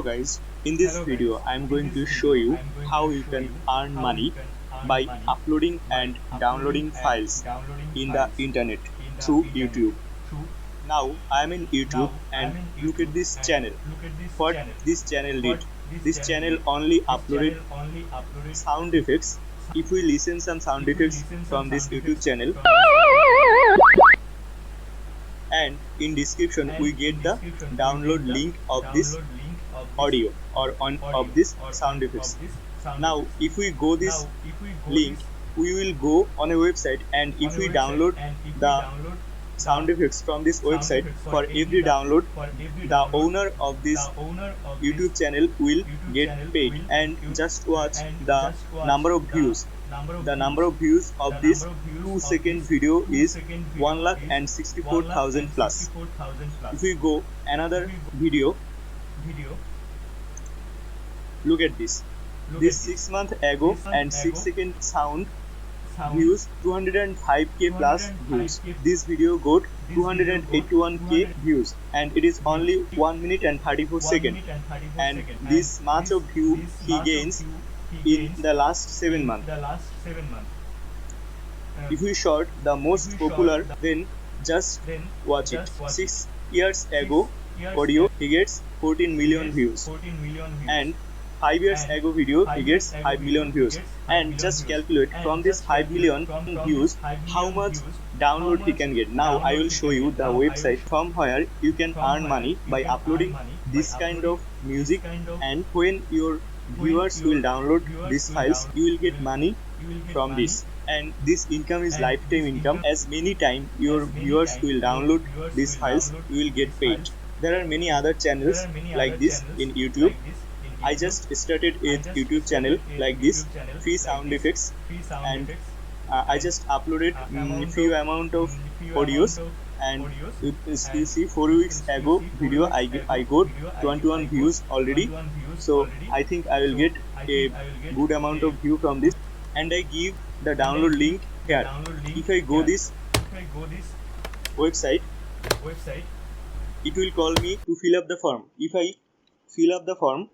Hello guys, in this video I am going to show you how you can earn money by uploading and downloading files in the internet through YouTube. Now I am in YouTube and look at this channel. What this channel did? This channel only uploaded sound effects. If we listen some sound effects from this YouTube channel, and in description we get the download link of this audio or on of this sound effects. Now if we go this link, we will go on a website, and if we download the sound effects from this website, for every download the owner of this YouTube channel will get paid. And just watch the number of views. The number of views of this 2-second video is 1,64,000 plus. If we go another video, look at this. This 6 months ago and 6-second sound views 205k plus views. This video got 281k views, and it is only 1 minute and 34 seconds. And this much of view he gains in the last 7 months. If we short the most popular, then just watch it. 6 years ago audio he gets 14 million views, and 5 years ago video he gets 5 million views. And just calculate from this 5 million views how much download he can get. Now I will show you the website from where you can earn money by uploading this kind of music, and when your viewers will download these files, you will get money from this. And this income is lifetime income. As many times your viewers will download these files, you will get paid. There are many other channels like this in YouTube. I just started a YouTube channel like this, free sound effects, and I just uploaded few amount of audios, and you see 4 weeks ago video I got 21 views already. So I think I will get a good amount of view from this, and I give the download link here. If I go this website, it will call me to fill up the form. If I fill up the form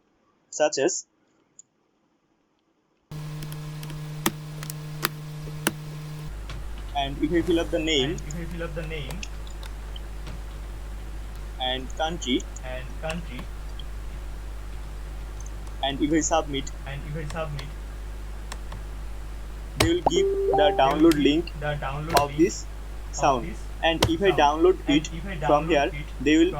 such as and if I fill up the name and country, and if I submit, they will give the download link of this sound, and if I download it from here, they will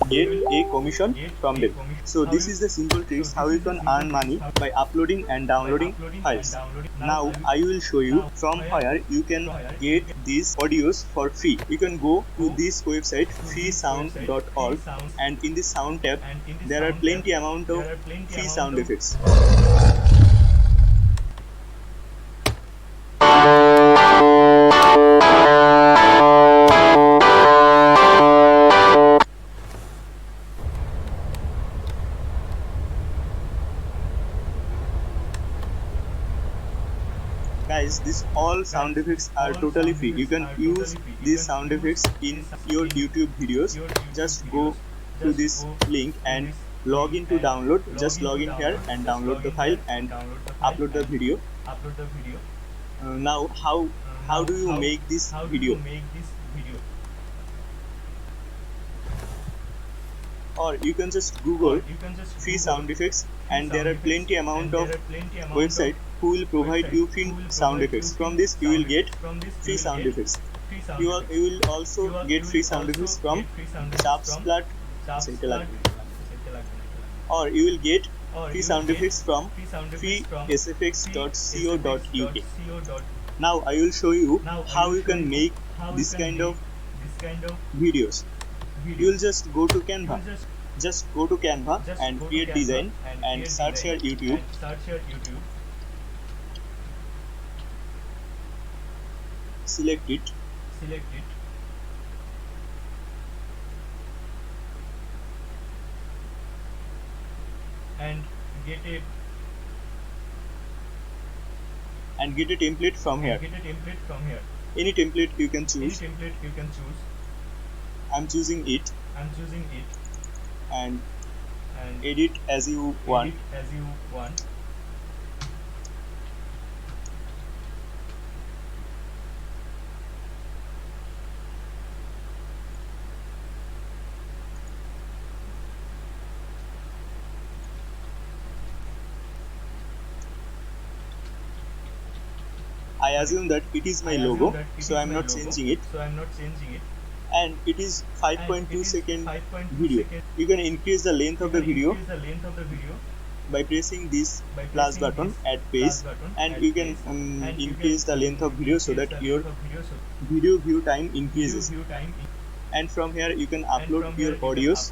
get a commission from them. So this is the simple tricks how you can earn money by uploading and downloading files. Now I will show you from where you can get these audios for free. You can go to this website freesound.org, and in the sound tab there are plenty amount of free sound effects. Guys, these all sound effects are totally free. You can use these sound effects in your YouTube videos. Just go to this link and log in to download. Just log in here and download the file and upload the video. Now how do you make this video? Or you can just Google free sound effects, and there are plenty amount of website who will provide you free sound effects. From this you will get free sound effects. You will also get free sound effects from Subsplat, or you will get free sound effects from freesfx.co.uk. Now I will show you how you can make this kind of videos. You will just go to Canva. Just go to Canva and create design and search here YouTube. Select it. And get a template from here. Any template you can choose. I'm choosing it. And edit as you want. I assume that it is my logo, so I am not changing it. And it is 5.2-second video. You can increase the length of the video by pressing this plus button at page, and you can increase the length of video so that your video view time increases. And from here you can upload your audios.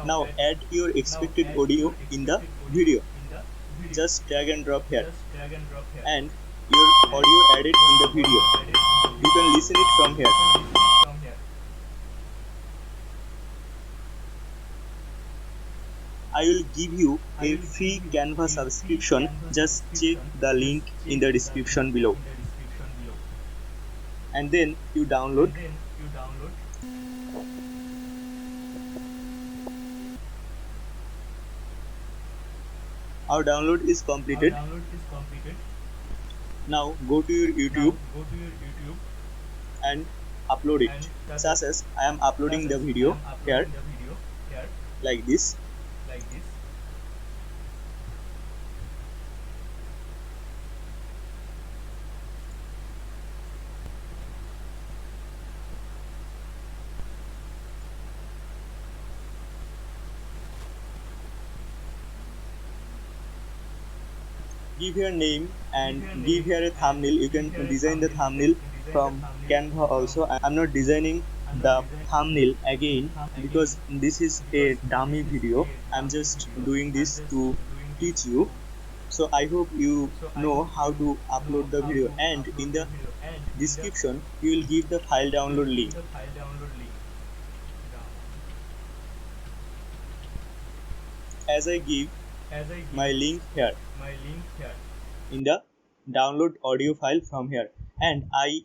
Now add your expected audio in the video. Just drag and drop here, and your audio added in the video. You can listen it from here. I will give you a free Canva subscription. Just check the link in the description below. And then you download. Our download is completed. Now go to your YouTube and upload it. Such as I am uploading the video here like this. Give your name and give here a thumbnail. You can design the thumbnail from Canva also. I'm not designing the thumbnail again because this is a dummy video. I'm just doing this to teach you. So I hope you know how to upload the video, and in the description you will give the file download link. As I give my link here in the download audio file from here. And I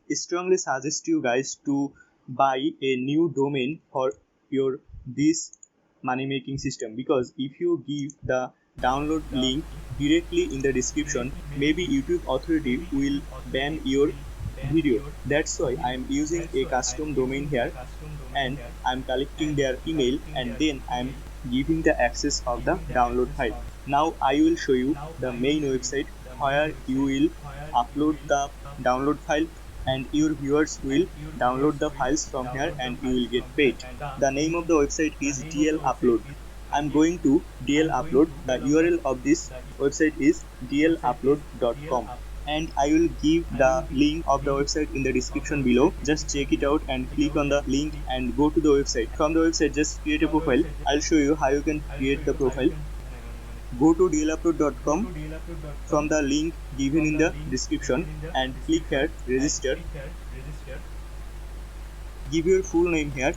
strongly suggest you guys to buy a new domain for your this money making system, because if you give the download link directly in the description, maybe YouTube authority will ban your video. That's why I am using a custom domain here, and I am collecting their email, and then I am giving the access of the download file. Now I will show you the main website where you will upload the download file, and your viewers will download the files from here and you will get paid. The name of the website is DL Upload. I'm going to DL Upload. The URL of this website is dlupload.com, and I will give the link of the website in the description below. Just check it out and click on the link and go to the website. From the website, just create a profile. I'll show you how you can create the profile. Go to dlupload.com from the link given in the description and click here register. Give your full name here.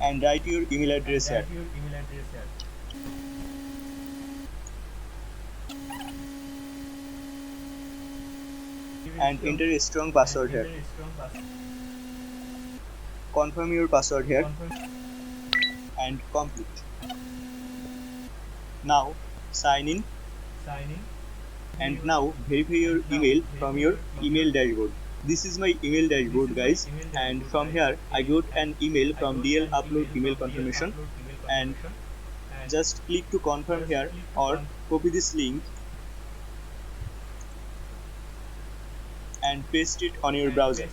And write your email address here. And enter a strong password here. Confirm your password here and complete. Now sign in, and now verify your email from your email dashboard. This is my email dashboard, guys, and from here I got an email from DL Upload email confirmation, and just click to confirm here or copy this link and paste it on your browser,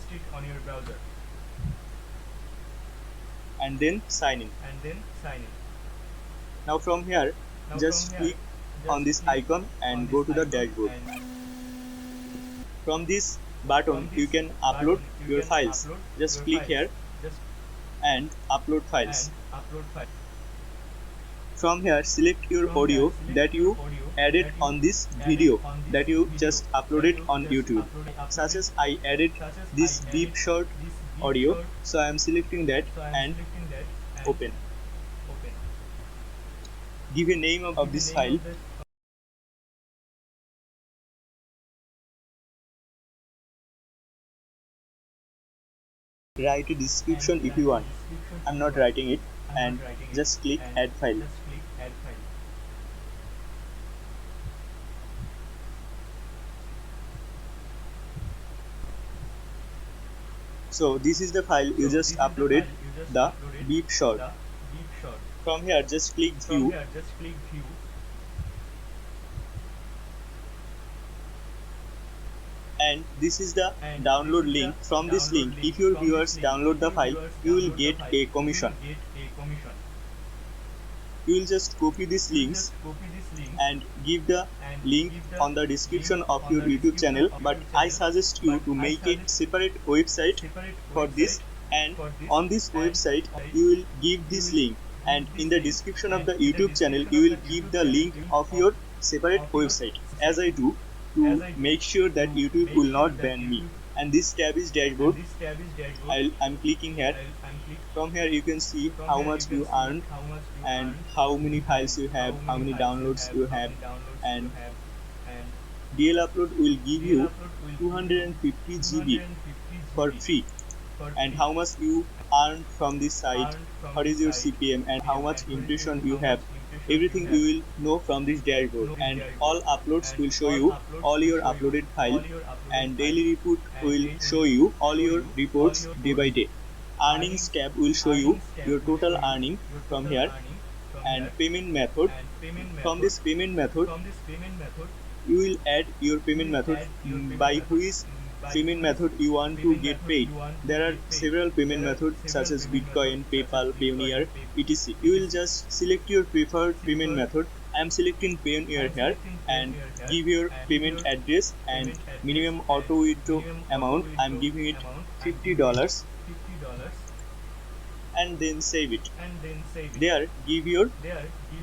and then sign in. Now from here just click on this icon and go to the dashboard. From this button you can upload your files. Just click here and upload files. From here select your audio that you added on this video that you just uploaded on YouTube. Such as I added this deep short audio, so I am selecting that and open. Give a name of this file. write a description if you want. I'm not writing it, and just click add file. So this is the file you just uploaded, the beep short. From here just click view, and this is the download link. From this link, if your viewers download the file, you will get a commission. You will just copy these links and give the link on the description of your YouTube channel, but I suggest you to make it separate website for this, and on this website you will give this link, and in the description of the YouTube channel you will give the link of your separate website, as I do, to make sure that YouTube will not ban me. And this tab is dashboard. I'm clicking here. From here you can see how much you earned and how many files you have, how many downloads you have, and DL upload will give you 250 GB for free, and how much you earn from this site, what is your CPM, and how much impression you have. Everything you will know from this dashboard, and all uploads will show you all your uploaded file, and daily report will show you all your reports day by day. Earnings tab will show you your total earning from here, and payment method. From this payment method you will add your payment method, by which payment method you want to get paid. There are several payment methods such as Bitcoin, PayPal, Payoneer, etc. You will just select your preferred payment method. I am selecting Payoneer here, and give your payment address and minimum auto withdraw amount. I am giving it $50, and then save it. There give your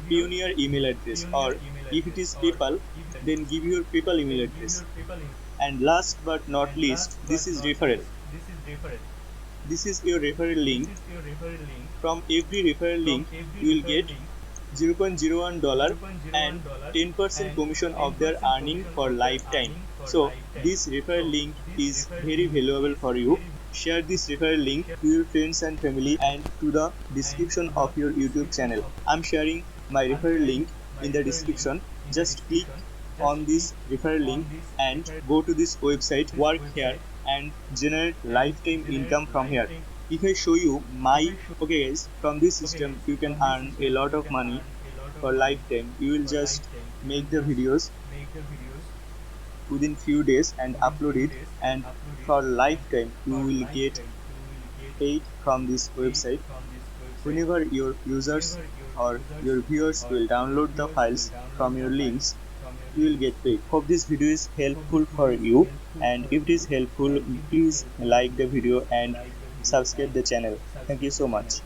Payoneer email address, or if it is PayPal, then give your PayPal email address. And last but not least, this is referral. This is your referral link. From every referral link you will get $0.01 and 10% commission of their earning for lifetime. So this referral link is very valuable for you. Share this referral link to your friends and family, and to the description of your YouTube channel. I'm sharing my referral link in the description. Just click on this referral link and go to this website, work here, and generate lifetime income from here. If I show you my, okay guys, from this system you can earn a lot of money for lifetime. You will just make the videos within few days and upload it, and for lifetime you will get paid from this website. Whenever your users or your viewers will download the files from your links, you will get paid. Hope this video is helpful for you, and if it is helpful, please like the video and subscribe the channel. Thank you so much.